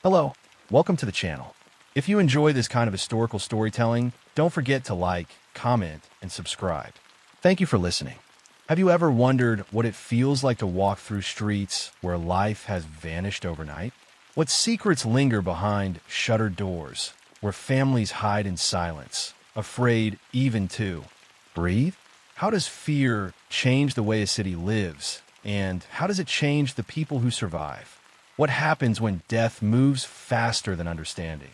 Hello, welcome to the channel. If you enjoy this kind of historical storytelling, don't forget to like, comment, and subscribe. Thank you for listening. Have you ever wondered what it feels like to walk through streets where life has vanished overnight? What secrets linger behind shuttered doors, where families hide in silence, afraid even to breathe? How does fear change the way a city lives, and how does it change the people who survive? What happens when death moves faster than understanding,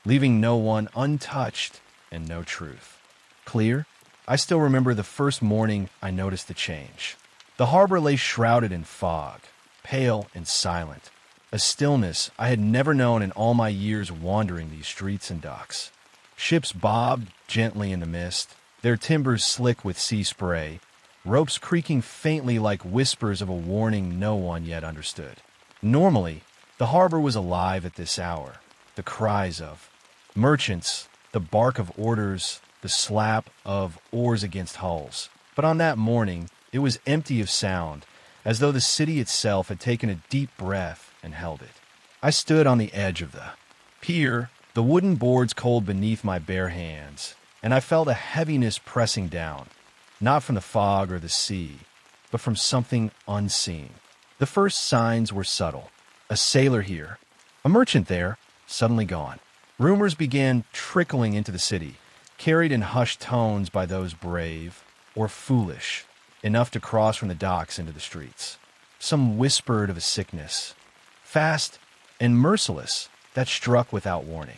leaving no one untouched and no truth? Clear? I still remember the first morning I noticed the change. The harbor lay shrouded in fog, pale and silent, a stillness I had never known in all my years wandering these streets and docks. Ships bobbed gently in the mist, their timbers slick with sea spray, ropes creaking faintly like whispers of a warning no one yet understood. Normally, the harbor was alive at this hour, the cries of merchants, the bark of orders, the slap of oars against hulls. But on that morning, it was empty of sound, as though the city itself had taken a deep breath and held it. I stood on the edge of the pier, the wooden boards cold beneath my bare hands, and I felt a heaviness pressing down, not from the fog or the sea, but from something unseen. The first signs were subtle. A sailor here, a merchant there, suddenly gone. Rumors began trickling into the city, carried in hushed tones by those brave or foolish enough to cross from the docks into the streets. Some whispered of a sickness, fast and merciless, that struck without warning.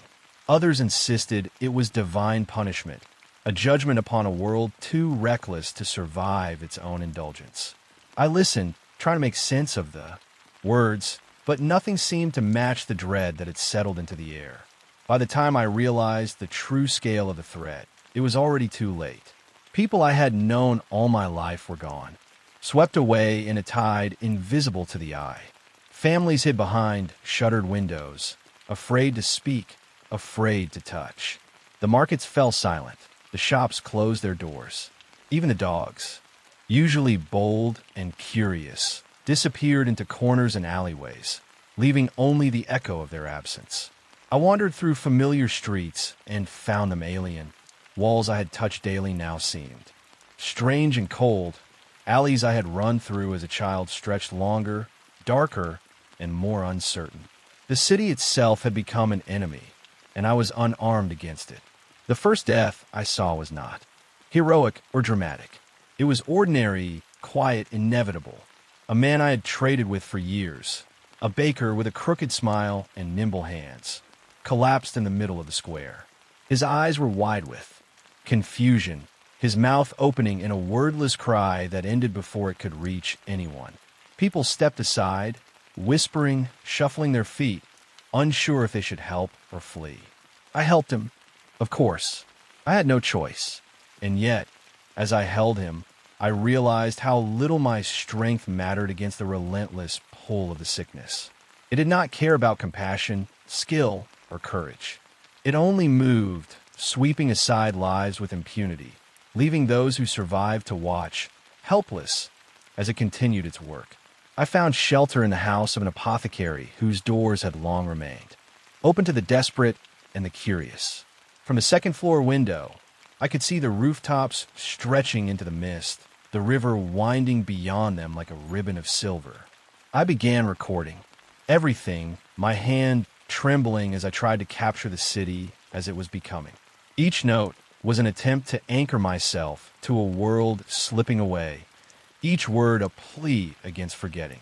Others insisted it was divine punishment, a judgment upon a world too reckless to survive its own indulgence. I listened, trying to make sense of the words, but nothing seemed to match the dread that had settled into the air. By the time I realized the true scale of the threat, it was already too late. People I had known all my life were gone, swept away in a tide invisible to the eye. Families hid behind shuttered windows, afraid to speak, afraid to touch. The markets fell silent. The shops closed their doors. Even the dogs, usually bold and curious, disappeared into corners and alleyways, leaving only the echo of their absence. I wandered through familiar streets and found them alien. Walls I had touched daily now seemed strange and cold. Alleys I had run through as a child stretched longer, darker, and more uncertain. The city itself had become an enemy, and I was unarmed against it. The first death I saw was not heroic or dramatic. It was ordinary, quiet, inevitable. A man I had traded with for years, a baker with a crooked smile and nimble hands, collapsed in the middle of the square. His eyes were wide with confusion, his mouth opening in a wordless cry that ended before it could reach anyone. People stepped aside, whispering, shuffling their feet, unsure if they should help or flee. I helped him. Of course, I had no choice. And yet, as I held him, I realized how little my strength mattered against the relentless pull of the sickness. It did not care about compassion, skill, or courage. It only moved, sweeping aside lives with impunity, leaving those who survived to watch, helpless, as it continued its work. I found shelter in the house of an apothecary whose doors had long remained, open to the desperate and the curious. From a second-floor window, I could see the rooftops stretching into the mist, the river winding beyond them like a ribbon of silver. I began recording everything, my hand trembling as I tried to capture the city as it was becoming. Each note was an attempt to anchor myself to a world slipping away, each word a plea against forgetting.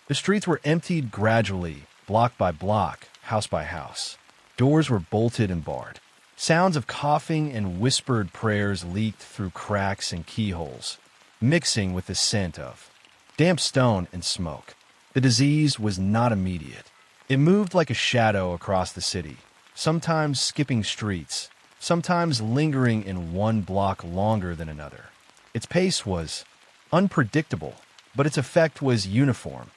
The streets were emptied gradually, block by block, house by house. Doors were bolted and barred. Sounds of coughing and whispered prayers leaked through cracks and keyholes, mixing with the scent of damp stone and smoke. The disease was not immediate. It moved like a shadow across the city, sometimes skipping streets, sometimes lingering in one block longer than another. Its pace was unpredictable, but its effect was uniform.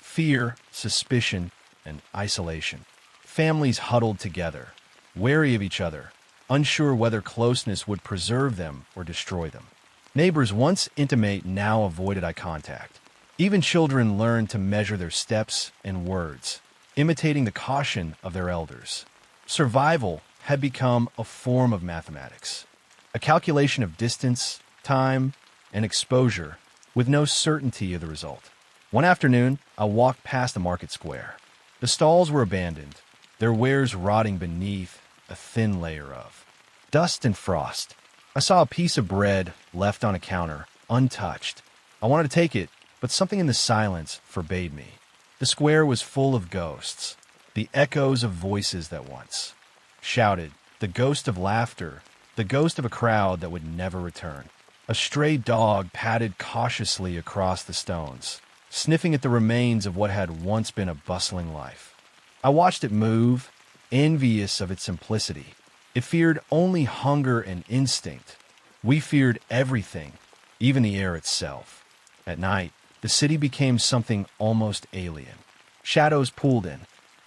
Fear, suspicion, and isolation. Families huddled together, wary of each other, unsure whether closeness would preserve them or destroy them. Neighbors once intimate now avoided eye contact. Even children learned to measure their steps and words, imitating the caution of their elders. Survival had become a form of mathematics, a calculation of distance, time, and exposure with no certainty of the result. One afternoon, I walked past the market square. The stalls were abandoned, their wares rotting beneath a thin layer of dust and frost. I saw a piece of bread left on a counter, untouched. I wanted to take it, but something in the silence forbade me. The square was full of ghosts, the echoes of voices that once shouted, the ghost of laughter, the ghost of a crowd that would never return. A stray dog padded cautiously across the stones, sniffing at the remains of what had once been a bustling life. I watched it move, envious of its simplicity. It feared only hunger and instinct. We feared everything, even the air itself. At night, the city became something almost alien. Shadows pulled in,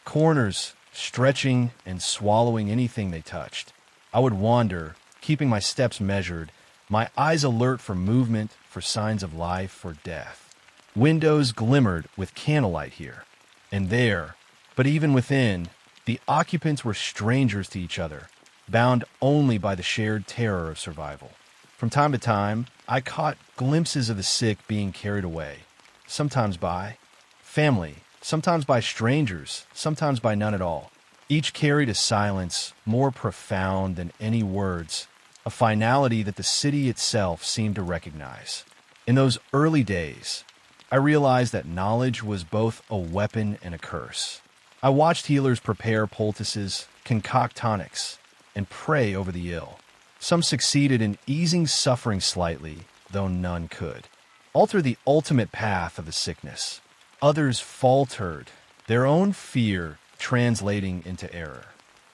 corners stretching and swallowing anything they touched. I would wander, keeping my steps measured, my eyes alert for movement, for signs of life or death. Windows glimmered with candlelight here and there, but even within, the occupants were strangers to each other, bound only by the shared terror of survival. From time to time, I caught glimpses of the sick being carried away, sometimes by family, sometimes by strangers, sometimes by none at all. Each carried a silence more profound than any words, a finality that the city itself seemed to recognize. In those early days, I realized that knowledge was both a weapon and a curse. I watched healers prepare poultices, concoct tonics, and pray over the ill. Some succeeded in easing suffering slightly, though none could alter the ultimate path of the sickness. Others faltered, their own fear translating into error.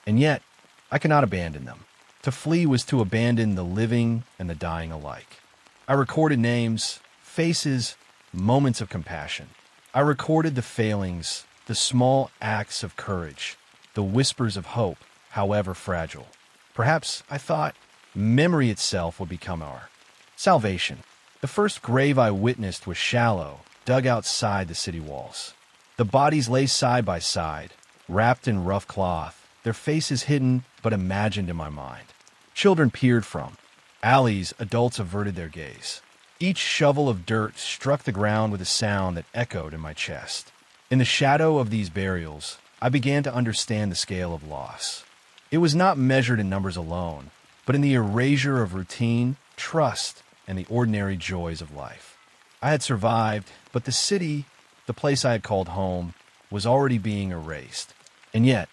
And yet, I could not abandon them. To flee was to abandon the living and the dying alike. I recorded names, faces, moments of compassion. I recorded the failings, the small acts of courage, the whispers of hope, however fragile. Perhaps, I thought, memory itself would become our salvation. The first grave I witnessed was shallow, dug outside the city walls. The bodies lay side by side, wrapped in rough cloth, their faces hidden but imagined in my mind. Children peered from alleys, adults averted their gaze. Each shovel of dirt struck the ground with a sound that echoed in my chest. In the shadow of these burials, I began to understand the scale of loss. It was not measured in numbers alone, but in the erasure of routine, trust, and the ordinary joys of life. I had survived, but the city, the place I had called home, was already being erased. And yet,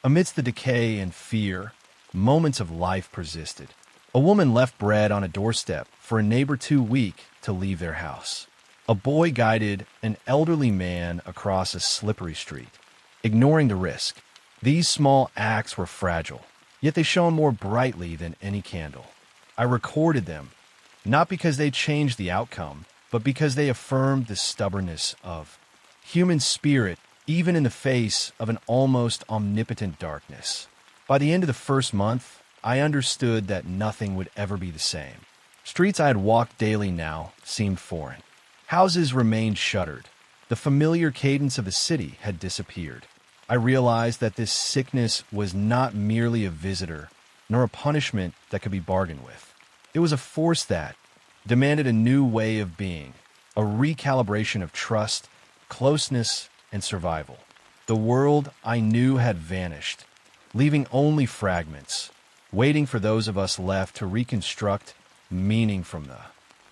amidst the decay and fear, moments of life persisted. A woman left bread on a doorstep for a neighbor too weak to leave their house. A boy guided an elderly man across a slippery street, ignoring the risk. These small acts were fragile, yet they shone more brightly than any candle. I recorded them, not because they changed the outcome, but because they affirmed the stubbornness of human spirit, even in the face of an almost omnipotent darkness. By the end of the first month, I understood that nothing would ever be the same. Streets I had walked daily now seemed foreign. Houses remained shuttered. The familiar cadence of the city had disappeared. I realized that this sickness was not merely a visitor, nor a punishment that could be bargained with. It was a force that demanded a new way of being, a recalibration of trust, closeness, and survival. The world I knew had vanished, leaving only fragments, waiting for those of us left to reconstruct meaning from the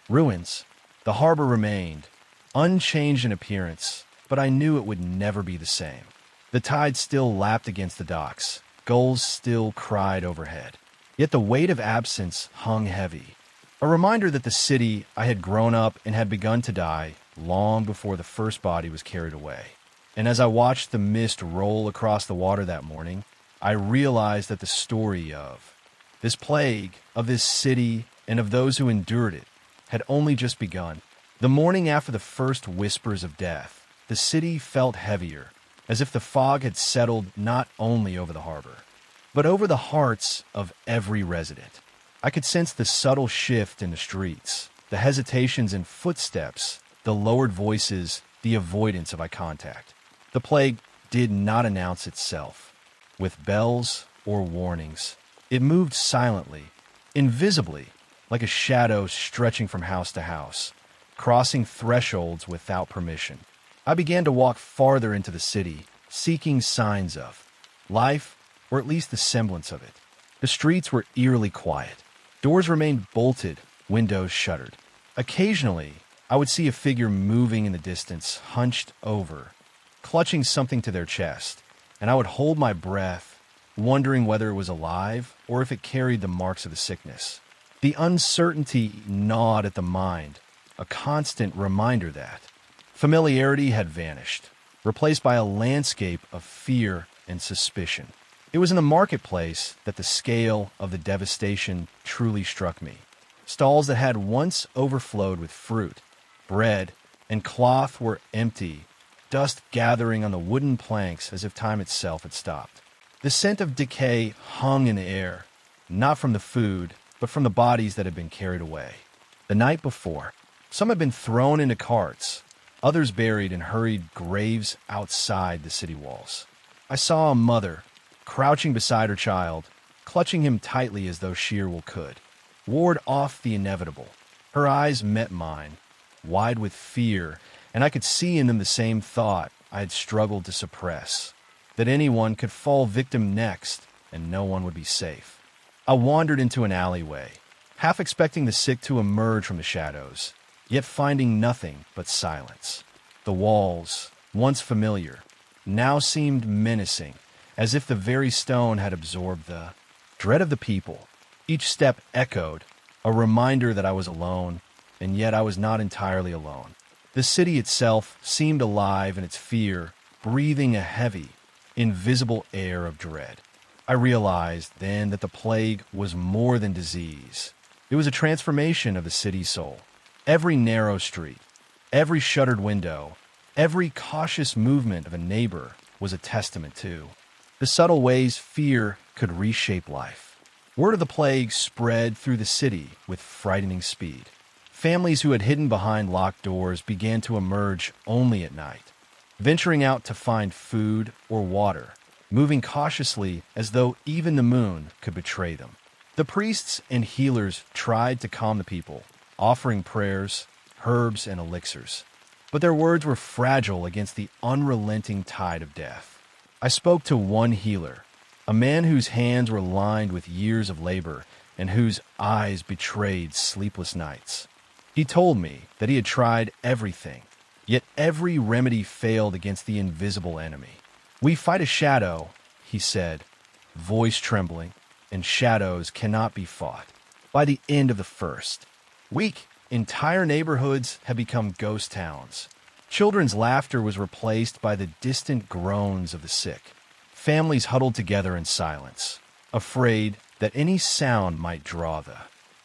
ruins. The harbor remained, unchanged in appearance, but I knew it would never be the same. The tide still lapped against the docks, gulls still cried overhead. Yet the weight of absence hung heavy, a reminder that the city I had grown up in had begun to die long before the first body was carried away. And as I watched the mist roll across the water that morning, I realized that the story of this plague, of this city, and of those who endured it had only just begun. The morning after the first whispers of death, the city felt heavier, as if the fog had settled not only over the harbor, but over the hearts of every resident. I could sense the subtle shift in the streets, the hesitations in footsteps, the lowered voices, the avoidance of eye contact. The plague did not announce itself, with bells or warnings. It moved silently, invisibly, like a shadow stretching from house to house, crossing thresholds without permission. I began to walk farther into the city, seeking signs of life, or at least the semblance of it. The streets were eerily quiet. Doors remained bolted, windows shuttered. Occasionally, I would see a figure moving in the distance, hunched over, clutching something to their chest, and I would hold my breath, wondering whether it was alive or if it carried the marks of the sickness. The uncertainty gnawed at the mind, a constant reminder that familiarity had vanished, replaced by a landscape of fear and suspicion. It was in the marketplace that the scale of the devastation truly struck me. Stalls that had once overflowed with fruit, bread, and cloth were empty, dust gathering on the wooden planks as if time itself had stopped. The scent of decay hung in the air, not from the food, but from the bodies that had been carried away. The night before, some had been thrown into carts, others buried in hurried graves outside the city walls. I saw a mother, crouching beside her child, clutching him tightly as though she could ward off the inevitable. Her eyes met mine, wide with fear, and I could see in them the same thought I had struggled to suppress, that anyone could fall victim next and no one would be safe. I wandered into an alleyway, half expecting the sick to emerge from the shadows, yet finding nothing but silence. The walls, once familiar, now seemed menacing, as if the very stone had absorbed the dread of the people. Each step echoed, a reminder that I was alone, and yet I was not entirely alone. The city itself seemed alive in its fear, breathing a heavy, invisible air of dread. I realized then that the plague was more than disease. It was a transformation of the city's soul. Every narrow street, every shuttered window, every cautious movement of a neighbor was a testament to the subtle ways fear could reshape life. Word of the plague spread through the city with frightening speed. Families who had hidden behind locked doors began to emerge only at night, venturing out to find food or water, moving cautiously as though even the moon could betray them. The priests and healers tried to calm the people, offering prayers, herbs, and elixirs. But their words were fragile against the unrelenting tide of death. I spoke to one healer, a man whose hands were lined with years of labor and whose eyes betrayed sleepless nights. He told me that he had tried everything, yet every remedy failed against the invisible enemy. "We fight a shadow," he said, voice trembling, "and shadows cannot be fought." By the end of the first week, entire neighborhoods had become ghost towns. Children's laughter was replaced by the distant groans of the sick. Families huddled together in silence, afraid that any sound might draw the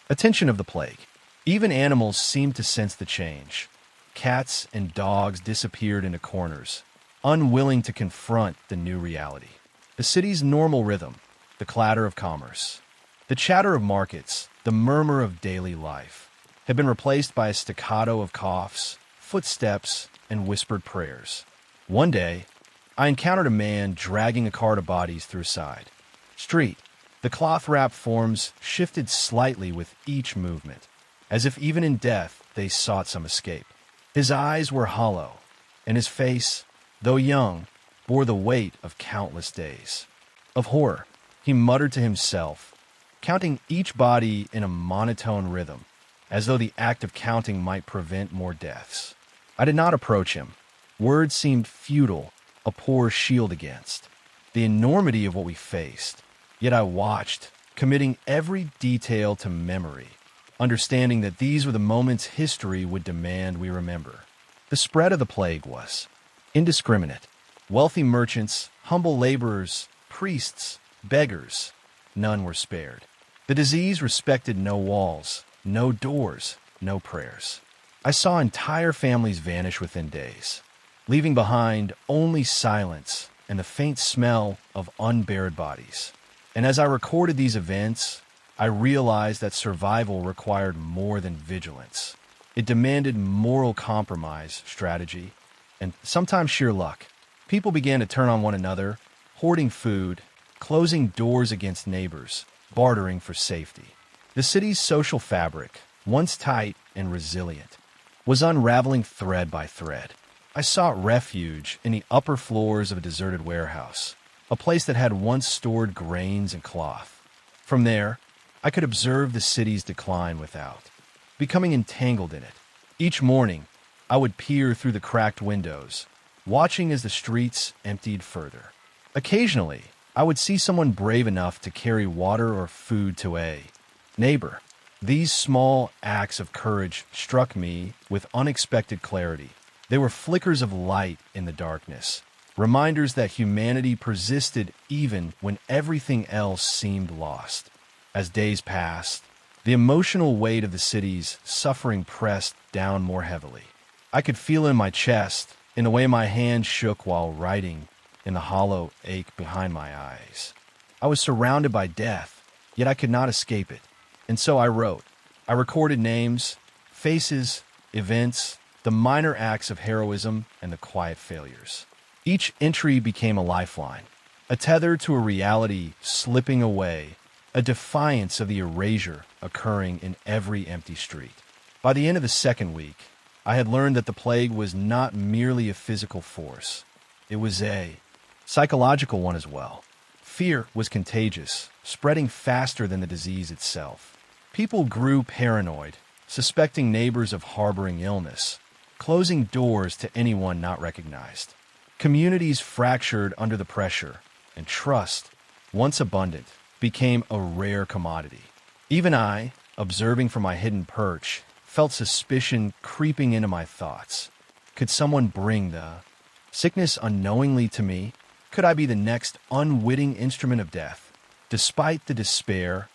attention of the plague. Even animals seemed to sense the change. Cats and dogs disappeared into corners, unwilling to confront the new reality. The city's normal rhythm, the clatter of commerce, the chatter of markets, the murmur of daily life, had been replaced by a staccato of coughs, footsteps, and whispered prayers. One day, I encountered a man dragging a cart of bodies through a side street. The cloth-wrapped forms shifted slightly with each movement, as if even in death they sought some escape. His eyes were hollow, and his face, though young, bore the weight of countless days of horror. He muttered to himself, counting each body in a monotone rhythm, as though the act of counting might prevent more deaths. I did not approach him. Words seemed futile, a poor shield against the enormity of what we faced. Yet I watched, committing every detail to memory, understanding that these were the moments history would demand we remember. The spread of the plague was indiscriminate. Wealthy merchants, humble laborers, priests, beggars, none were spared. The disease respected no walls, no doors, no prayers. I saw entire families vanish within days, leaving behind only silence and the faint smell of unburied bodies. And as I recorded these events, I realized that survival required more than vigilance. It demanded moral compromise, strategy, and sometimes sheer luck. People began to turn on one another, hoarding food, closing doors against neighbors, bartering for safety. The city's social fabric, once tight and resilient, was unraveling thread by thread. I sought refuge in the upper floors of a deserted warehouse, a place that had once stored grains and cloth. From there, I could observe the city's decline without, becoming entangled in it. Each morning, I would peer through the cracked windows, watching as the streets emptied further. Occasionally, I would see someone brave enough to carry water or food to a neighbor. These small acts of courage struck me with unexpected clarity. They were flickers of light in the darkness, reminders that humanity persisted even when everything else seemed lost. As days passed, the emotional weight of the city's suffering pressed down more heavily. I could feel it in my chest, in the way my hands shook while writing, in the hollow ache behind my eyes. I was surrounded by death, yet I could not escape it. And so I wrote. I recorded names, faces, events, the minor acts of heroism, and the quiet failures. Each entry became a lifeline, a tether to a reality slipping away, a defiance of the erasure occurring in every empty street. By the end of the second week, I had learned that the plague was not merely a physical force. It was a psychological one as well. Fear was contagious, spreading faster than the disease itself. People grew paranoid, suspecting neighbors of harboring illness, closing doors to anyone not recognized. Communities fractured under the pressure, and trust, once abundant, became a rare commodity. Even I, observing from my hidden perch, felt suspicion creeping into my thoughts. Could someone bring the sickness unknowingly to me? Could I be the next unwitting instrument of death? Despite the despair,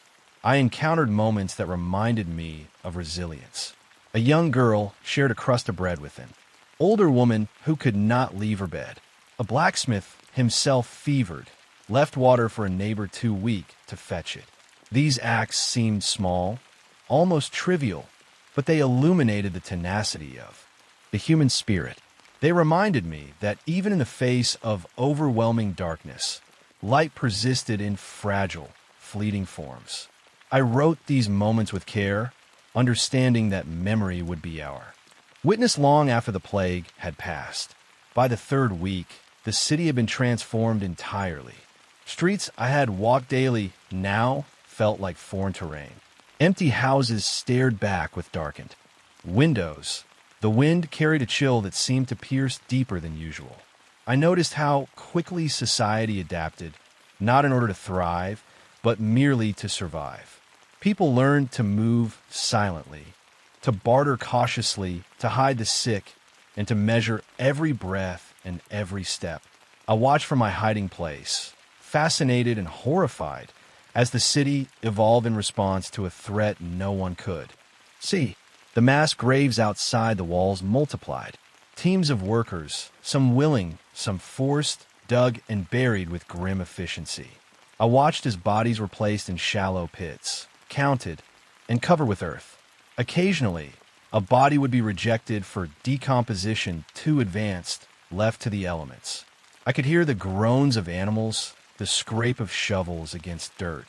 I encountered moments that reminded me of resilience. A young girl shared a crust of bread with an older woman who could not leave her bed. A blacksmith, himself fevered, left water for a neighbor too weak to fetch it. These acts seemed small, almost trivial, but they illuminated the tenacity of the human spirit. They reminded me that even in the face of overwhelming darkness, light persisted in fragile, fleeting forms. I wrote these moments with care, understanding that memory would be our witness long after the plague had passed. By the third week, the city had been transformed entirely. Streets I had walked daily now felt like foreign terrain. Empty houses stared back with darkened windows. The wind carried a chill that seemed to pierce deeper than usual. I noticed how quickly society adapted, not in order to thrive, but merely to survive. People learned to move silently, to barter cautiously, to hide the sick, and to measure every breath and every step. I watched from my hiding place, fascinated and horrified, as the city evolved in response to a threat no one could see. The mass graves outside the walls multiplied. Teams of workers, some willing, some forced, dug and buried with grim efficiency. I watched as bodies were placed in shallow pits, counted, and covered with earth. Occasionally, a body would be rejected for decomposition too advanced, left to the elements. I could hear the groans of animals, the scrape of shovels against dirt,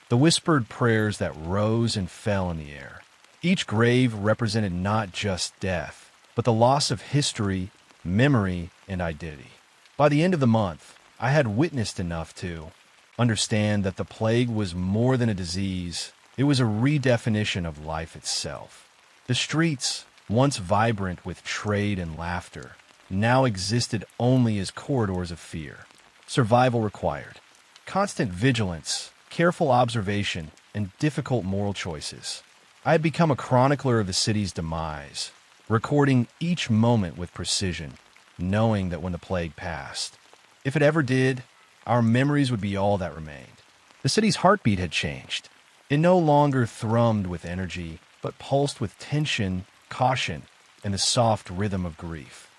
the whispered prayers that rose and fell in the air. Each grave represented not just death, but the loss of history, memory, and identity. By the end of the month, I had witnessed enough to understand that the plague was more than a disease. It was a redefinition of life itself. The streets, once vibrant with trade and laughter, now existed only as corridors of fear. Survival required constant vigilance, careful observation, and difficult moral choices. I had become a chronicler of the city's demise, recording each moment with precision, knowing that when the plague passed, if it ever did, our memories would be all that remained. The city's heartbeat had changed. It no longer thrummed with energy, but pulsed with tension, caution, and the soft rhythm of grief.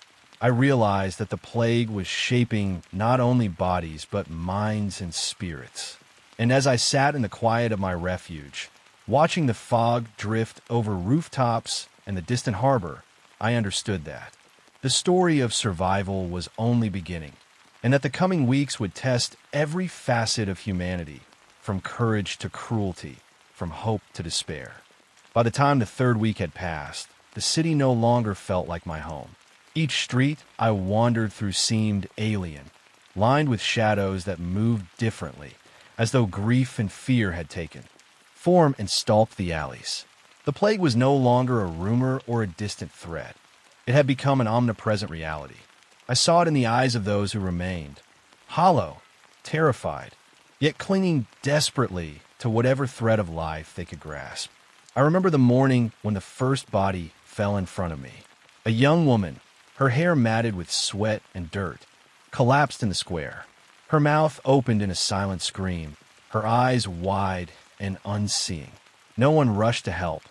I realized that the plague was shaping not only bodies, but minds and spirits. And as I sat in the quiet of my refuge, watching the fog drift over rooftops and the distant harbor, I understood that the story of survival was only beginning. and that the coming weeks would test every facet of humanity, from courage to cruelty, from hope to despair. By the time the third week had passed, the city no longer felt like my home. Each street I wandered through seemed alien, lined with shadows that moved differently, as though grief and fear had taken form and stalked the alleys. The plague was no longer a rumor or a distant threat. It had become an omnipresent reality. I saw it in the eyes of those who remained, hollow, terrified, yet clinging desperately to whatever thread of life they could grasp. I remember the morning when the first body fell in front of me. A young woman, her hair matted with sweat and dirt, collapsed in the square. Her mouth opened in a silent scream, her eyes wide and unseeing. No one rushed to help.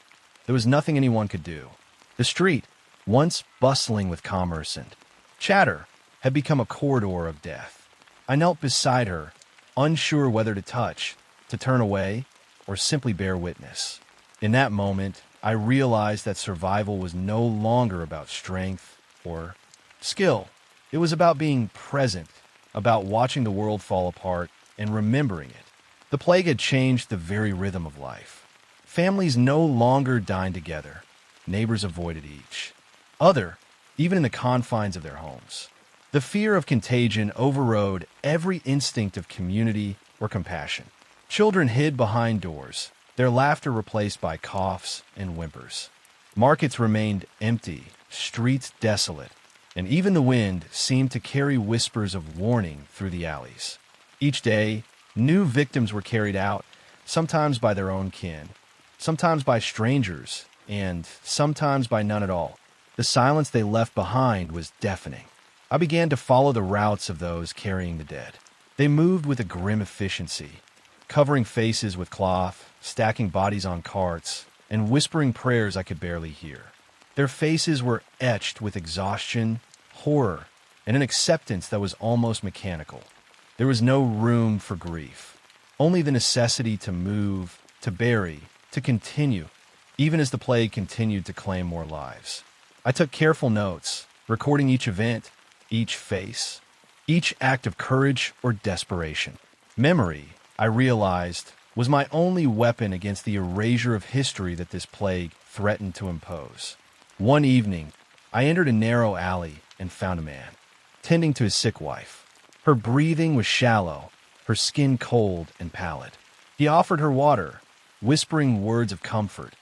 There was nothing anyone could do. The street, once bustling with commerce and chatter, had become a corridor of death. I knelt beside her, unsure whether to touch, to turn away, or simply bear witness. In that moment, I realized that survival was no longer about strength or skill. It was about being present, about watching the world fall apart and remembering it. The plague had changed the very rhythm of life. Families no longer dined together. Neighbors avoided each other, even in the confines of their homes. The fear of contagion overrode every instinct of community or compassion. Children hid behind doors, their laughter replaced by coughs and whimpers. Markets remained empty, streets desolate, and even the wind seemed to carry whispers of warning through the alleys. Each day, new victims were carried out, sometimes by their own kin, sometimes by strangers, and sometimes by none at all. The silence they left behind was deafening. I began to follow the routes of those carrying the dead. They moved with a grim efficiency, covering faces with cloth, stacking bodies on carts, and whispering prayers I could barely hear. Their faces were etched with exhaustion, horror, and an acceptance that was almost mechanical. There was no room for grief, only the necessity to move, to bury, to continue, even as the plague continued to claim more lives. I took careful notes, recording each event, each face, each act of courage or desperation. Memory, I realized, was my only weapon against the erasure of history that this plague threatened to impose. One evening, I entered a narrow alley and found a man, tending to his sick wife. Her breathing was shallow, her skin cold and pallid. He offered her water, whispering words of comfort,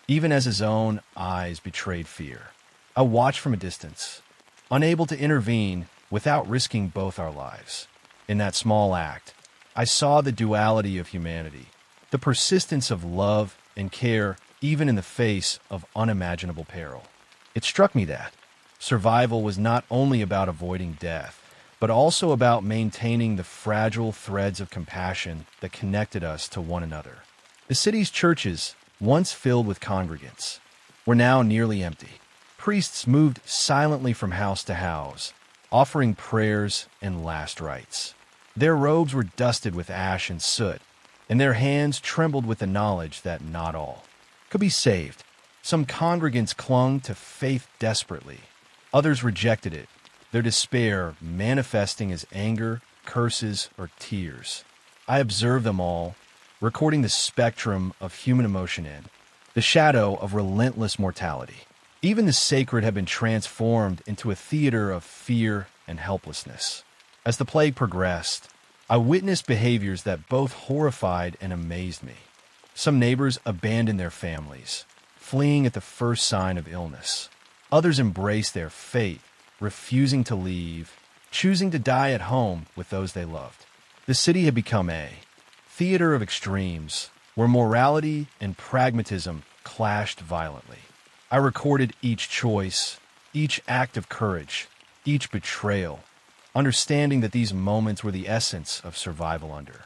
even as his own eyes betrayed fear. I watched from a distance, unable to intervene without risking both our lives. In that small act, I saw the duality of humanity, the persistence of love and care even in the face of unimaginable peril. It struck me that survival was not only about avoiding death, but also about maintaining the fragile threads of compassion that connected us to one another. The city's churches, once filled with congregants, were now nearly empty. Priests moved silently from house to house, offering prayers and last rites. Their robes were dusted with ash and soot, and their hands trembled with the knowledge that not all could be saved. Some congregants clung to faith desperately. Others rejected it, their despair manifesting as anger, curses, or tears. I observed them all, recording the spectrum of human emotion in the shadow of relentless mortality. Even the sacred had been transformed into a theater of fear and helplessness. As the plague progressed, I witnessed behaviors that both horrified and amazed me. Some neighbors abandoned their families, fleeing at the first sign of illness. Others embraced their fate, refusing to leave, choosing to die at home with those they loved. The city had become a theater of extremes, where morality and pragmatism clashed violently. I recorded each choice, each act of courage, each betrayal, understanding that these moments were the essence of survival under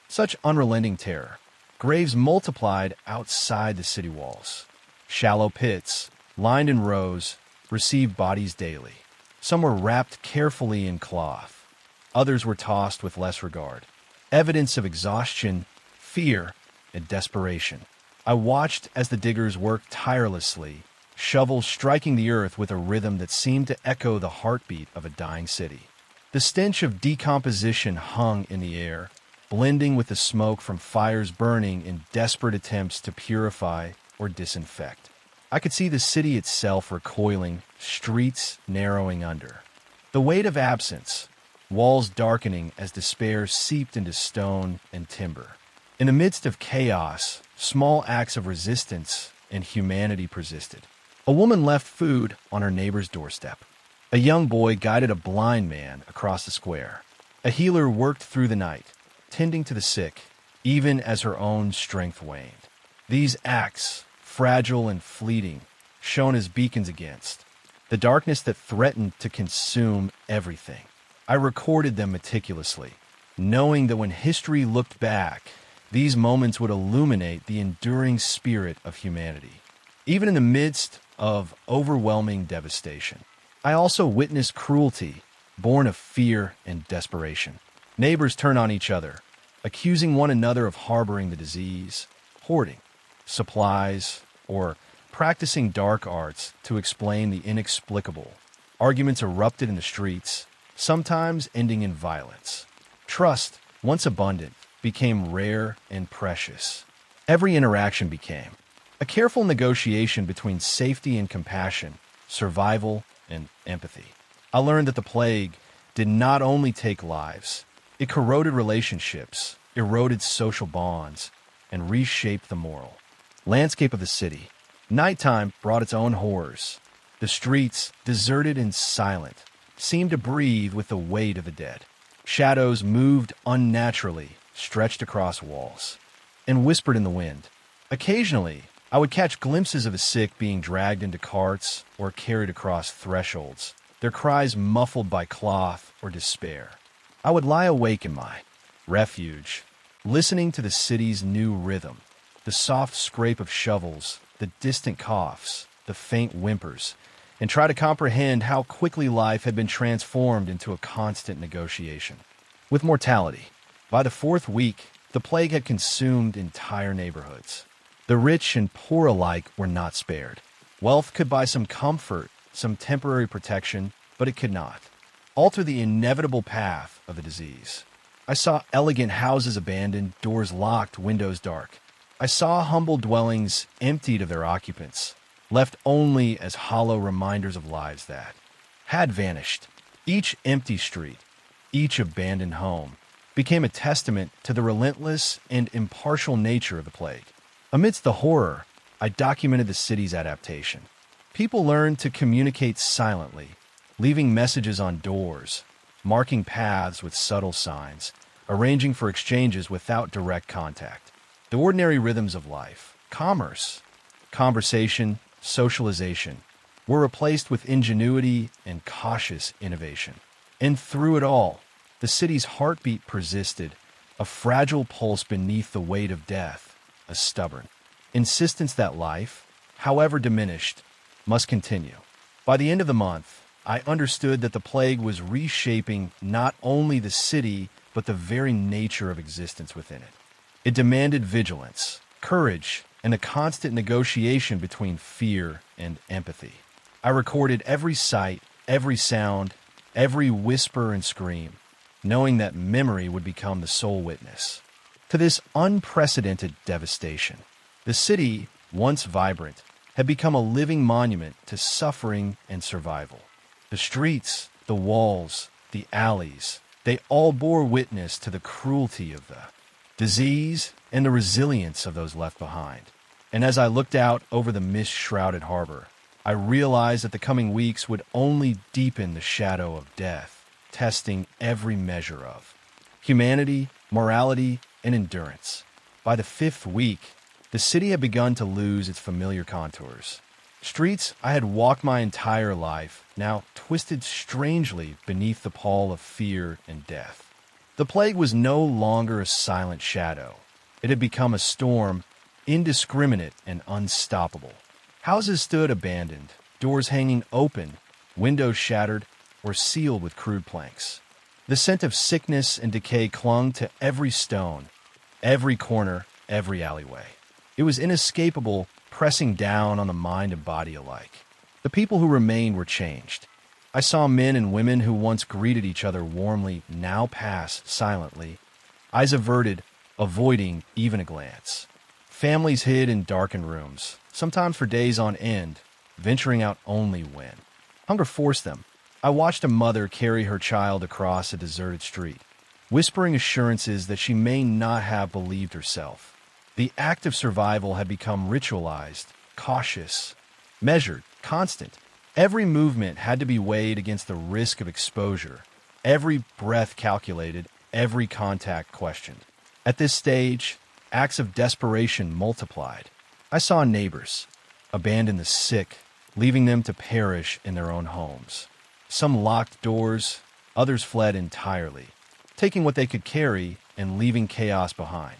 such unrelenting terror. Graves multiplied outside the city walls. Shallow pits, lined in rows, received bodies daily. Some were wrapped carefully in cloth. Others were tossed with less regard. Evidence of exhaustion, fear, and desperation. I watched as the diggers worked tirelessly, shovels striking the earth with a rhythm that seemed to echo the heartbeat of a dying city. The The stench of decomposition hung in the air, blending with the smoke from fires burning in desperate attempts to purify or disinfect. I could see the city itself recoiling, streets narrowing under. The weight of absence, walls darkening as despair seeped into stone and timber. In the midst of chaos, small acts of resistance and humanity persisted. A woman left food on her neighbor's doorstep. A young boy guided a blind man across the square. A healer worked through the night, tending to the sick, even as her own strength waned. These acts, fragile and fleeting, shone as beacons against the darkness that threatened to consume everything. I recorded them meticulously, knowing that when history looked back, these moments would illuminate the enduring spirit of humanity. Even in the midst of overwhelming devastation, I also witnessed cruelty born of fear and desperation. Neighbors turn on each other, accusing one another of harboring the disease, hoarding supplies, or practicing dark arts to explain the inexplicable. Arguments erupted in the streets, sometimes ending in violence. Trust, once abundant, became rare and precious. Every interaction became a careful negotiation between safety and compassion, survival and empathy. I learned that the plague did not only take lives, it corroded relationships, eroded social bonds, and reshaped the moral landscape of the city. Nighttime brought its own horrors. The streets, deserted and silent, seemed to breathe with the weight of the dead. Shadows moved unnaturally, stretched across walls, and whispered in the wind. Occasionally, I would catch glimpses of the sick being dragged into carts or carried across thresholds, their cries muffled by cloth or despair. I would lie awake in my refuge, listening to the city's new rhythm, the soft scrape of shovels, the distant coughs, the faint whimpers, and try to comprehend how quickly life had been transformed into a constant negotiation with mortality. By the fourth week, the plague had consumed entire neighborhoods. The rich and poor alike were not spared. Wealth could buy some comfort, some temporary protection, but it could not alter the inevitable path of the disease. I saw elegant houses abandoned, doors locked, windows dark. I saw humble dwellings emptied of their occupants, left only as hollow reminders of lives that had vanished. Each empty street, each abandoned home, became a testament to the relentless and impartial nature of the plague. Amidst the horror, I documented the city's adaptation. People learned to communicate silently, leaving messages on doors, marking paths with subtle signs, arranging for exchanges without direct contact. The ordinary rhythms of life, commerce, conversation, socialization, were replaced with ingenuity and cautious innovation. And through it all, the city's heartbeat persisted, a fragile pulse beneath the weight of death, a stubborn insistence that life, however diminished, must continue. By the end of the month, I understood that the plague was reshaping not only the city, but the very nature of existence within it. It demanded vigilance, courage, and a constant negotiation between fear and empathy. I recorded every sight, every sound, every whisper and scream, knowing that memory would become the sole witness to this unprecedented devastation. The city, once vibrant, had become a living monument to suffering and survival. The streets, the walls, the alleys, they all bore witness to the cruelty of the disease and the resilience of those left behind. And as I looked out over the mist-shrouded harbor, I realized that the coming weeks would only deepen the shadow of death, testing every measure of humanity, morality, and endurance. By the fifth week, the city had begun to lose its familiar contours. Streets I had walked my entire life now twisted strangely beneath the pall of fear and death. The plague was no longer a silent shadow. It had become a storm, indiscriminate and unstoppable. Houses stood abandoned, doors hanging open, windows shattered or sealed with crude planks. The scent of sickness and decay clung to every stone, every corner, every alleyway. It was inescapable, pressing down on the mind and body alike. The people who remained were changed. I saw men and women who once greeted each other warmly now pass silently, eyes averted, avoiding even a glance. Families hid in darkened rooms, sometimes for days on end, venturing out only when hunger forced them. I watched a mother carry her child across a deserted street, whispering assurances that she may not have believed herself. The act of survival had become ritualized, cautious, measured, constant. Every movement had to be weighed against the risk of exposure, every breath calculated, every contact questioned. At this stage, acts of desperation multiplied. I saw neighbors abandon the sick, leaving them to perish in their own homes. Some locked doors, others fled entirely, taking what they could carry and leaving chaos behind.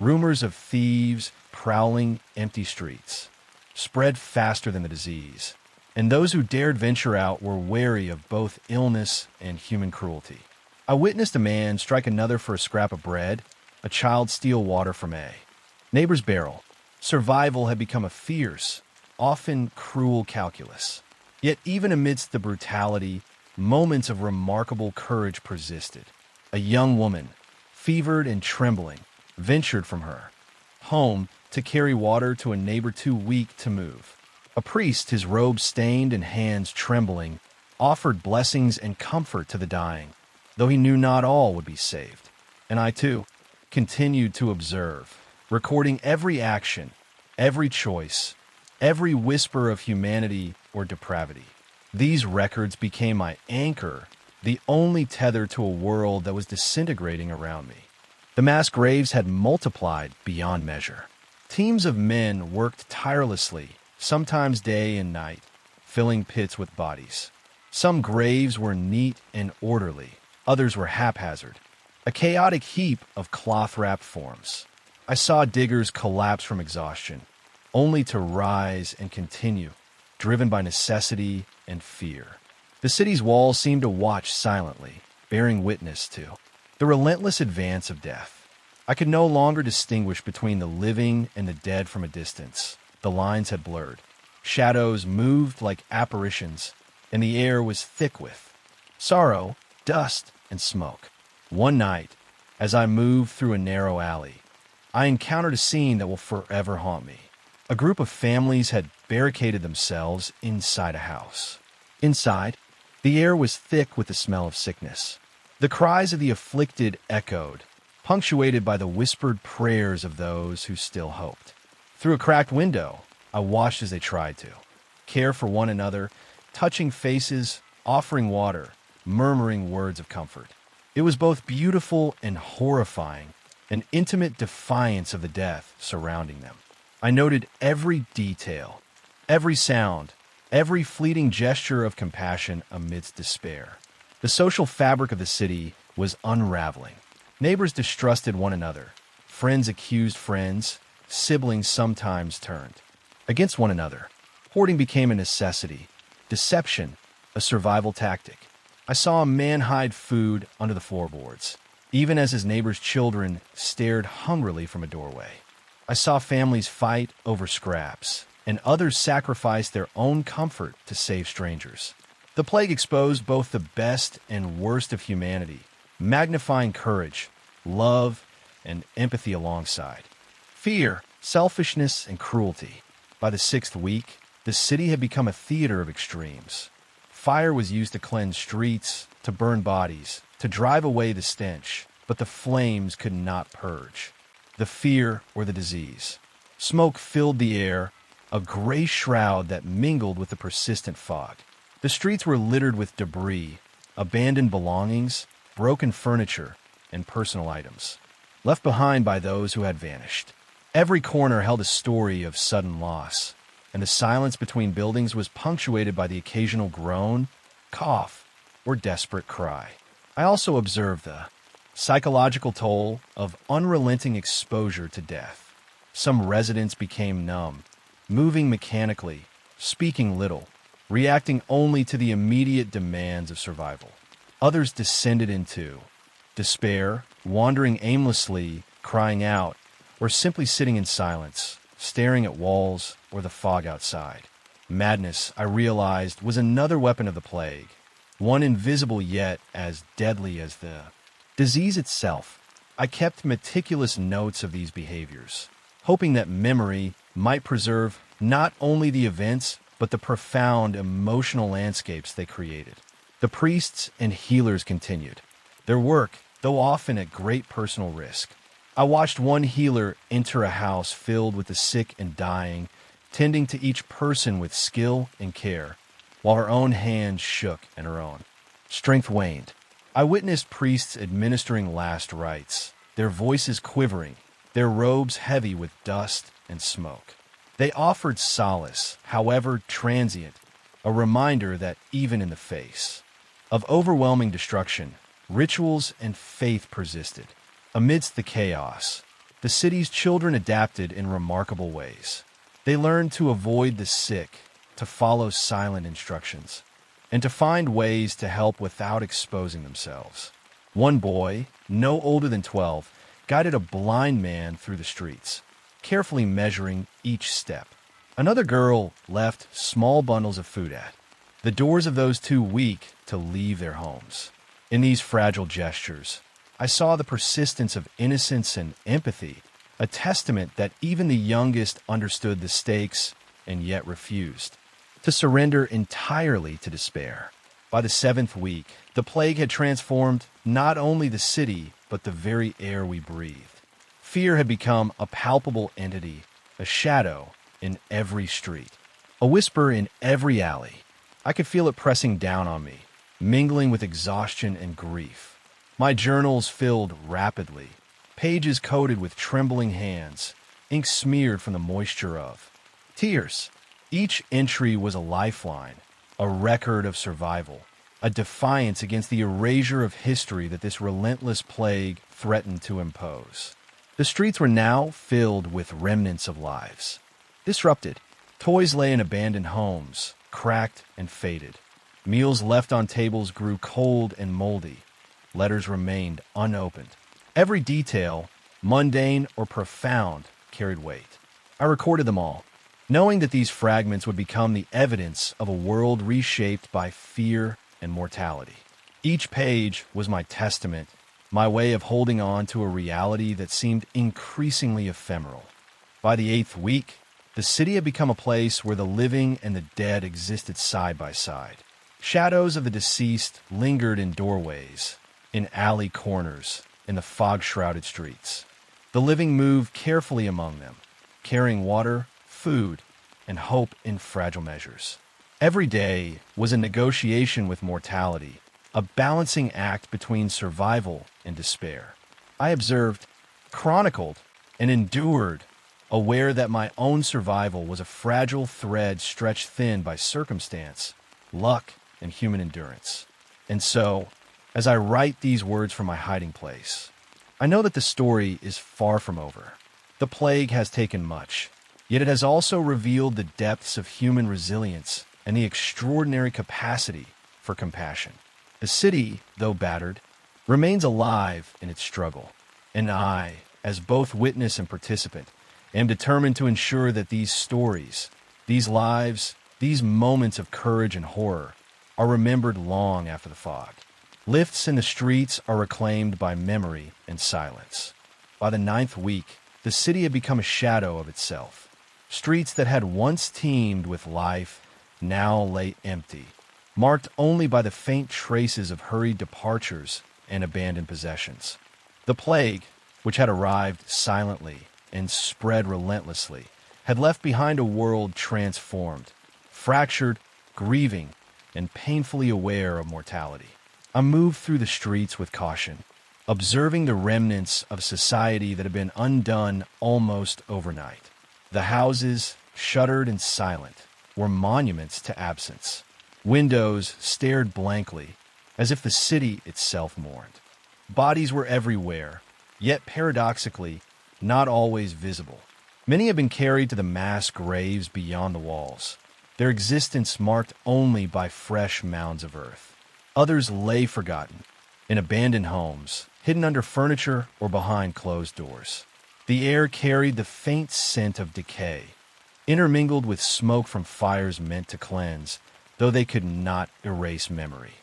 Rumors of thieves prowling empty streets spread faster than the disease, and those who dared venture out were wary of both illness and human cruelty. I witnessed a man strike another for a scrap of bread, a child steal water from a neighbor's barrel. Survival had become a fierce, often cruel calculus. Yet even amidst the brutality, moments of remarkable courage persisted. A young woman, fevered and trembling, ventured from her home to carry water to a neighbor too weak to move. A priest, his robe stained and hands trembling, offered blessings and comfort to the dying, though he knew not all would be saved. And I, too, continued to observe, recording every action, every choice, every whisper of humanity or depravity. These records became my anchor, the only tether to a world that was disintegrating around me. The mass graves had multiplied beyond measure. Teams of men worked tirelessly, sometimes day and night, filling pits with bodies. Some graves were neat and orderly, others were haphazard, a chaotic heap of cloth-wrapped forms. I saw diggers collapse from exhaustion, only to rise and continue, driven by necessity and fear. The city's walls seemed to watch silently, bearing witness to the relentless advance of death. I could no longer distinguish between the living and the dead from a distance. The lines had blurred. Shadows moved like apparitions, and the air was thick with sorrow, dust, and smoke. One night, as I moved through a narrow alley, I encountered a scene that will forever haunt me. A group of families had barricaded themselves inside a house. Inside, the air was thick with the smell of sickness. The cries of the afflicted echoed, punctuated by the whispered prayers of those who still hoped. Through a cracked window, I watched as they tried to care for one another, touching faces, offering water, murmuring words of comfort. It was both beautiful and horrifying, an intimate defiance of the death surrounding them. I noted every detail, every sound, every fleeting gesture of compassion amidst despair. The social fabric of the city was unraveling. Neighbors distrusted one another. Friends accused friends. Siblings sometimes turned against one another. Hoarding became a necessity. Deception, a survival tactic. I saw a man hide food under the floorboards, even as his neighbor's children stared hungrily from a doorway. I saw families fight over scraps, and others sacrifice their own comfort to save strangers. The plague exposed both the best and worst of humanity, magnifying courage, love, and empathy alongside fear, selfishness, and cruelty. By the 6th week, the city had become a theater of extremes. Fire was used to cleanse streets, to burn bodies, to drive away the stench, but the flames could not purge the fear or the disease. Smoke filled the air, a gray shroud that mingled with the persistent fog. The streets were littered with debris, abandoned belongings, broken furniture, and personal items, left behind by those who had vanished. Every corner held a story of sudden loss, and the silence between buildings was punctuated by the occasional groan, cough, or desperate cry. I also observed the psychological toll of unrelenting exposure to death. Some residents became numb, moving mechanically, speaking little, reacting only to the immediate demands of survival. Others descended into despair, wandering aimlessly, crying out, or simply sitting in silence, staring at walls or the fog outside. Madness, I realized, was another weapon of the plague, one invisible yet as deadly as the disease itself. I kept meticulous notes of these behaviors, hoping that memory might preserve not only the events, but the profound emotional landscapes they created. The priests and healers continued their work, though often at great personal risk. I watched one healer enter a house filled with the sick and dying, tending to each person with skill and care, while her own hands shook and her own strength waned. I witnessed priests administering last rites, their voices quivering, their robes heavy with dust and smoke. They offered solace, however transient, a reminder that even in the face of overwhelming destruction, rituals and faith persisted. Amidst the chaos, the city's children adapted in remarkable ways. They learned to avoid the sick, to follow silent instructions, and to find ways to help without exposing themselves. One boy, no older than 12, guided a blind man through the streets, carefully measuring each step. Another girl left small bundles of food at the doors of those too weak to leave their homes. In these fragile gestures, I saw the persistence of innocence and empathy, a testament that even the youngest understood the stakes and yet refused to surrender entirely to despair. By the 7th week, the plague had transformed not only the city, but the very air we breathed. Fear had become a palpable entity, a shadow in every street, a whisper in every alley. I could feel it pressing down on me, mingling with exhaustion and grief. My journals filled rapidly, pages coated with trembling hands, ink smeared from the moisture of tears. Each entry was a lifeline, a record of survival, a defiance against the erasure of history that this relentless plague threatened to impose. The streets were now filled with remnants of lives. Disrupted, toys lay in abandoned homes, cracked and faded. Meals left on tables grew cold and moldy. Letters remained unopened. Every detail, mundane or profound, carried weight. I recorded them all, knowing that these fragments would become the evidence of a world reshaped by fear and mortality. Each page was my testament, my way of holding on to a reality that seemed increasingly ephemeral. By the 8th week, the city had become a place where the living and the dead existed side by side. Shadows of the deceased lingered in doorways, in alley corners, in the fog-shrouded streets. The living moved carefully among them, carrying water, food, and hope in fragile measures. Every day was a negotiation with mortality, a balancing act between survival and despair. I observed, chronicled, and endured, aware that my own survival was a fragile thread stretched thin by circumstance, luck, and human endurance. And so, as I write these words from my hiding place, I know that the story is far from over. The plague has taken much, yet it has also revealed the depths of human resilience and the extraordinary capacity for compassion. The city, though battered, remains alive in its struggle, and I, as both witness and participant, am determined to ensure that these stories, these lives, these moments of courage and horror are remembered long after the fog. Lifts in the streets are reclaimed by memory and silence. By the 9th week, the city had become a shadow of itself. Streets that had once teemed with life now lay empty, marked only by the faint traces of hurried departures and abandoned possessions. The plague, which had arrived silently and spread relentlessly, had left behind a world transformed, fractured, grieving, and painfully aware of mortality. I moved through the streets with caution, observing the remnants of society that had been undone almost overnight. The houses, shuttered and silent, were monuments to absence. Windows stared blankly, as if the city itself mourned. Bodies were everywhere, yet paradoxically, not always visible. Many had been carried to the mass graves beyond the walls, their existence marked only by fresh mounds of earth. Others lay forgotten, in abandoned homes, hidden under furniture or behind closed doors. The air carried the faint scent of decay, intermingled with smoke from fires meant to cleanse, though they could not erase memory.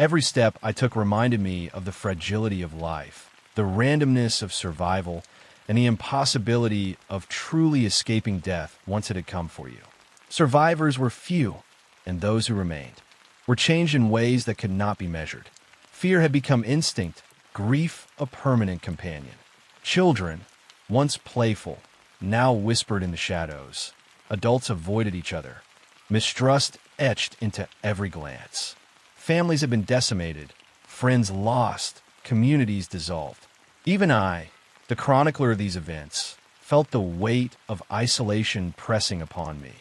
Every step I took reminded me of the fragility of life, the randomness of survival, and the impossibility of truly escaping death once it had come for you. Survivors were few, and those who remained were changed in ways that could not be measured. Fear had become instinct, grief a permanent companion. Children, once playful, now whispered in the shadows. Adults avoided each other. Mistrust etched into every glance. Families had been decimated, friends lost, communities dissolved. Even I, the chronicler of these events, felt the weight of isolation pressing upon me.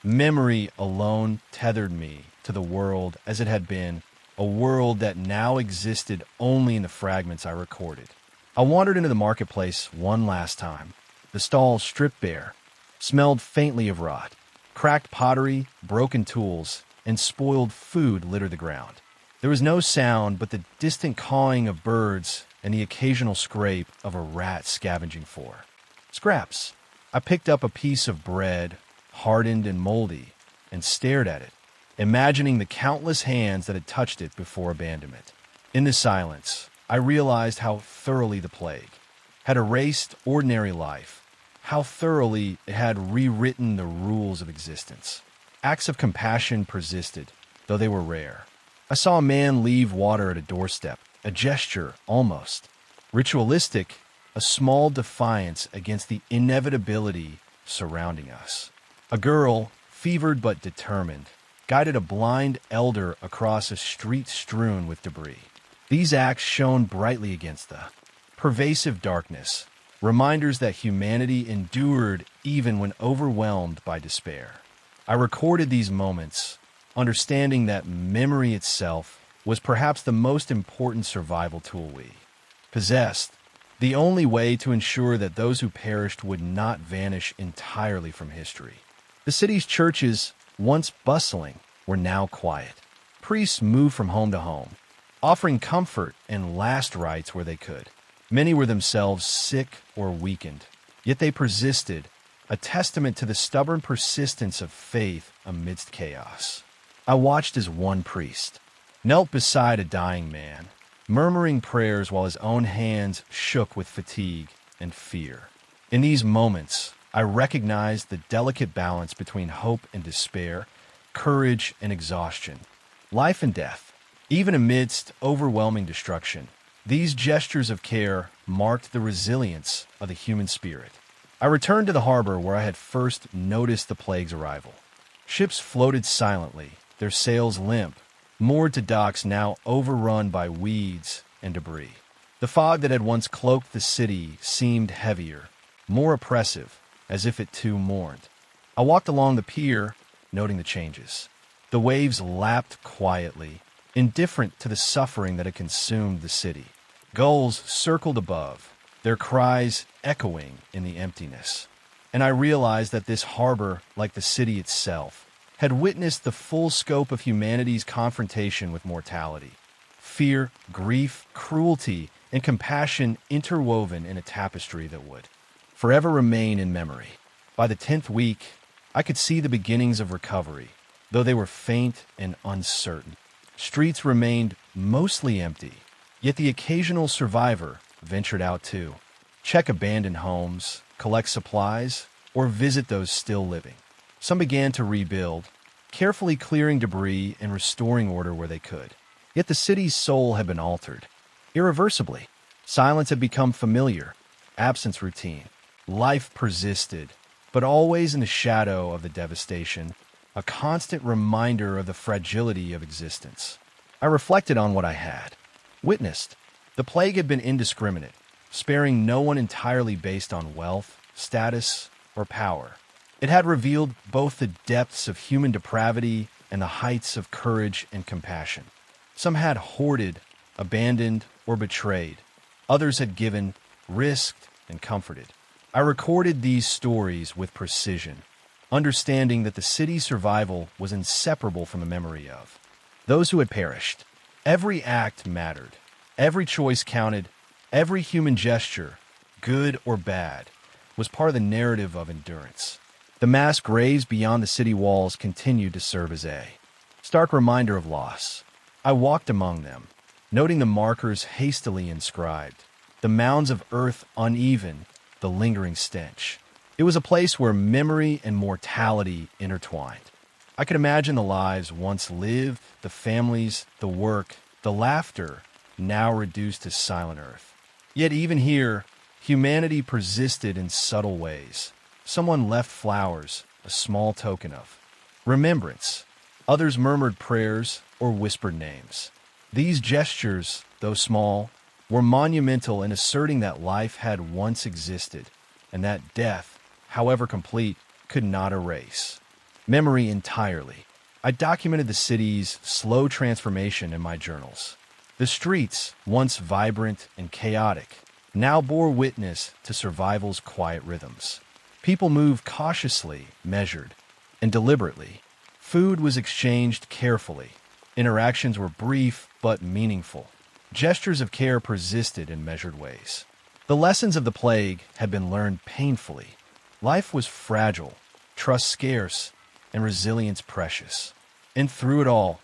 Memory alone tethered me to the world as it had been, a world that now existed only in the fragments I recorded. I wandered into the marketplace one last time. The stalls stripped bare, smelled faintly of rot. Cracked pottery, broken tools, and spoiled food littered the ground. There was no sound but the distant cawing of birds and the occasional scrape of a rat scavenging for scraps. I picked up a piece of bread, hardened and moldy, and stared at it, imagining the countless hands that had touched it before abandonment. In the silence, I realized how thoroughly the plague had erased ordinary life, how thoroughly it had rewritten the rules of existence. Acts of compassion persisted, though they were rare. I saw a man leave water at a doorstep, a gesture almost ritualistic, a small defiance against the inevitability surrounding us. A girl, fevered but determined, guided a blind elder across a street strewn with debris. These acts shone brightly against the pervasive darkness, reminders that humanity endured even when overwhelmed by despair. I recorded these moments, understanding that memory itself was perhaps the most important survival tool we possessed, the only way to ensure that those who perished would not vanish entirely from history. The city's churches, once bustling, were now quiet. Priests moved from home to home, offering comfort and last rites where they could. Many were themselves sick or weakened, yet they persisted, a testament to the stubborn persistence of faith amidst chaos. I watched as one priest knelt beside a dying man, murmuring prayers while his own hands shook with fatigue and fear. In these moments, I recognized the delicate balance between hope and despair, courage and exhaustion, life and death. Even amidst overwhelming destruction, these gestures of care marked the resilience of the human spirit. I returned to the harbor where I had first noticed the plague's arrival. Ships floated silently, their sails limp, moored to docks now overrun by weeds and debris. The fog that had once cloaked the city seemed heavier, more oppressive, as if it too mourned. I walked along the pier, noting the changes. The waves lapped quietly, indifferent to the suffering that had consumed the city. Gulls circled above, their cries echoing in the emptiness. And I realized that this harbor, like the city itself, had witnessed the full scope of humanity's confrontation with mortality. Fear, grief, cruelty, and compassion interwoven in a tapestry that would forever remain in memory. By the 10th week, I could see the beginnings of recovery, though they were faint and uncertain. Streets remained mostly empty, yet the occasional survivor ventured out to check abandoned homes, collect supplies, or visit those still living. Some began to rebuild, carefully clearing debris and restoring order where they could. Yet the city's soul had been altered, irreversibly. Silence had become familiar, absence routine. Life persisted, but always in the shadow of the devastation, a constant reminder of the fragility of existence. I reflected on what I had witnessed. The plague had been indiscriminate, sparing no one entirely based on wealth, status, or power. It had revealed both the depths of human depravity and the heights of courage and compassion. Some had hoarded, abandoned, or betrayed. Others had given, risked, and comforted. I recorded these stories with precision, understanding that the city's survival was inseparable from the memory of those who had perished. Every act mattered. Every choice counted. Every human gesture, good or bad, was part of the narrative of endurance. The mass graves beyond the city walls continued to serve as a stark reminder of loss. I walked among them, noting the markers hastily inscribed, the mounds of earth uneven, the lingering stench. It was a place where memory and mortality intertwined. I could imagine the lives once lived, the families, the work, the laughter, now reduced to silent earth. Yet even here, humanity persisted in subtle ways. Someone left flowers, a small token of remembrance. Others murmured prayers or whispered names. These gestures, though small, were monumental in asserting that life had once existed, and that death, however complete, could not erase memory entirely. I documented the city's slow transformation in my journals. The streets, once vibrant and chaotic, now bore witness to survival's quiet rhythms. People moved cautiously, measured, and deliberately. Food was exchanged carefully. Interactions were brief but meaningful. Gestures of care persisted in measured ways. The lessons of the plague had been learned painfully. Life was fragile, trust scarce, and resilience precious. And through it all,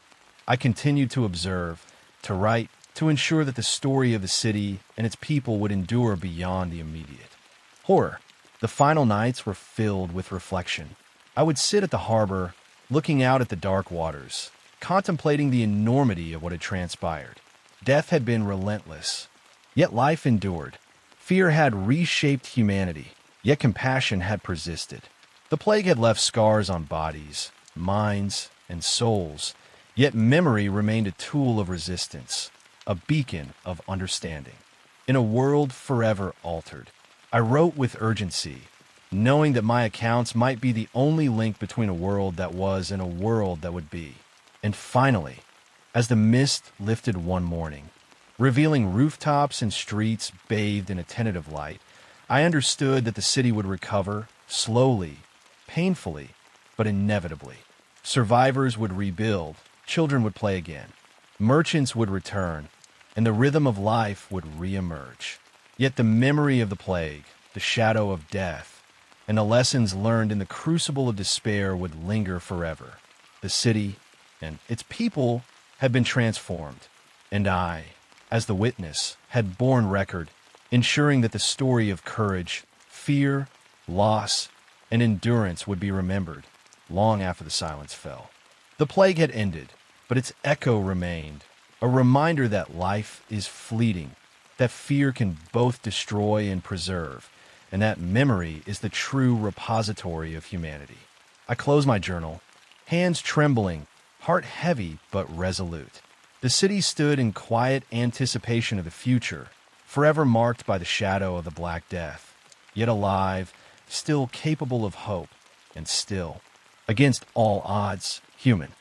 I continued to observe, to write, to ensure that the story of the city and its people would endure beyond the immediate horror. The final nights were filled with reflection. I would sit at the harbor, looking out at the dark waters, contemplating the enormity of what had transpired. Death had been relentless, yet life endured. Fear had reshaped humanity, yet compassion had persisted. The plague had left scars on bodies, minds, and souls, yet memory remained a tool of resistance, a beacon of understanding. In a world forever altered, I wrote with urgency, knowing that my accounts might be the only link between a world that was and a world that would be. And finally, as the mist lifted one morning, revealing rooftops and streets bathed in a tentative light, I understood that the city would recover, slowly, painfully, but inevitably. Survivors would rebuild, children would play again, merchants would return, and the rhythm of life would reemerge. Yet the memory of the plague, the shadow of death, and the lessons learned in the crucible of despair would linger forever. The city and its people had been transformed, and I, as the witness, had borne record, ensuring that the story of courage, fear, loss, and endurance would be remembered long after the silence fell. The plague had ended, but its echo remained, a reminder that life is fleeting, that fear can both destroy and preserve, and that memory is the true repository of humanity. I close my journal, hands trembling, heart heavy but resolute. The city stood in quiet anticipation of the future, forever marked by the shadow of the Black Death, yet alive, still capable of hope, and still, against all odds, human.